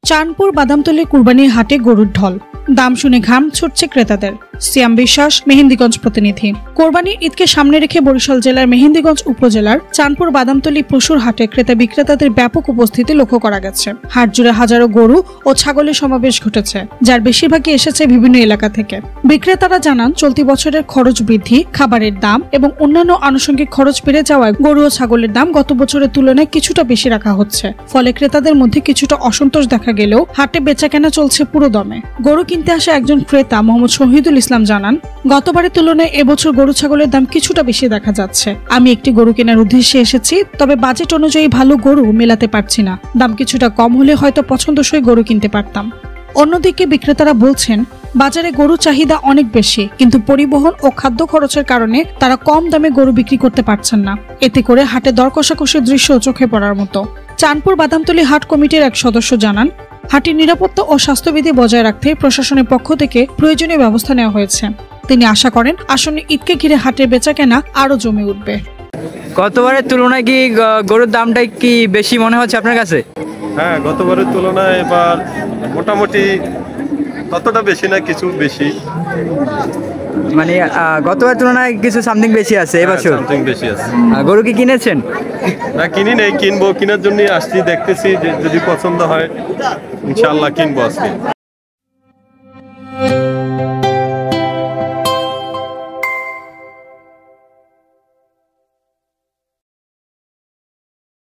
চাঁদপুর বাদামতলী কুরবানির হাটে গরুর ঢল, দাম শুনে ঘাম ছুটছে ক্রেতাদের। সিয়াম বিশ্বাস, মেহেন্দিগঞ্জ প্রতিনিধি। কোরবানির ঈদকে সামনে রেখে বরিশাল জেলার মেহেন্দিগঞ্জ উপজেলার চাঁদপুর বাদামতলী পশুর হাটে ক্রেতা বিক্রেতাদের ব্যাপক উপস্থিতি লক্ষ্য করা গেছে। হাট জুড়ে হাজারো গরু ও ছাগলের সমাবেশ ঘটেছে, যার বেশিরভাগই এসেছে বিভিন্ন এলাকা থেকে। বিক্রেতারা জানান, চলতি বছরের খরচ বৃদ্ধি, খাবারের দাম এবং অন্যান্য আনুষঙ্গিক খরচ বেড়ে যাওয়ায় গরু ও ছাগলের দাম গত বছরের তুলনায় কিছুটা বেশি রাখা হচ্ছে। ফলে ক্রেতাদের মধ্যে কিছুটা অসন্তোষ দেখা গেলেও হাটে বেচাকেনা চলছে পুরো দমে। গরু কিনতে আসা একজন ক্রেতা মোহাম্মদ শহীদুল ইসলাম জানান, গতবারের তুলনায় এবছর গরু ছাগলের দাম কিছুটা বেশি দেখা যাচ্ছে। আমি একটি গরু কেনার উদ্দেশ্যে এসেছি, তবে বাজেট অনুযায়ী ভালো গরু মেলাতে পারছি না। দাম কিছুটা কম হলে হয়তো পছন্দসই গরু কিনতে পারতাম। অন্যদিকে বিক্রেতারা বলছেন, বাজারে গরু চাহিদা অনেক বেশি, কিন্তু পরিবহন ও খাদ্য খরচের কারণে তারা কম দামে গরু বিক্রি করতে পারছেন না। এতে করে হাটে দর কষাকষির দৃশ্য চোখে পড়ার মতো। চাঁদপুর বাদামতলী হাট কমিটির এক সদস্য জানান, হাটের নিরাপত্তা ও স্বাস্থ্যবিধি বজায় রাখতে প্রশাসনের পক্ষ থেকে প্রয়োজনীয় ব্যবস্থা নেওয়া হয়েছে। তিনি আশা করেন, আসন্ন ঈদকে ঘিরে হাটের বেচাকেনা আরো জমে উঠবে। গতবারের তুলনায় কি গরুর দামটা কি বেশি মনে হচ্ছে আপনার কাছে? হ্যাঁ, গতবারের তুলনায় এবার মোটামুটি ততটা বেশি না, কিছু বেশি। মানে গতবারের তুলনায় কিছু সামথিং বেশি আছে এবছর? সামথিং বেশি আছে। গরু কি কিনেছেন? না, কিনি নেই, কিনবো। কেনার জন্য আসছি, দেখতেছি যে যদি পছন্দ হয় ইনশাআল্লাহ কিনবো আজকে।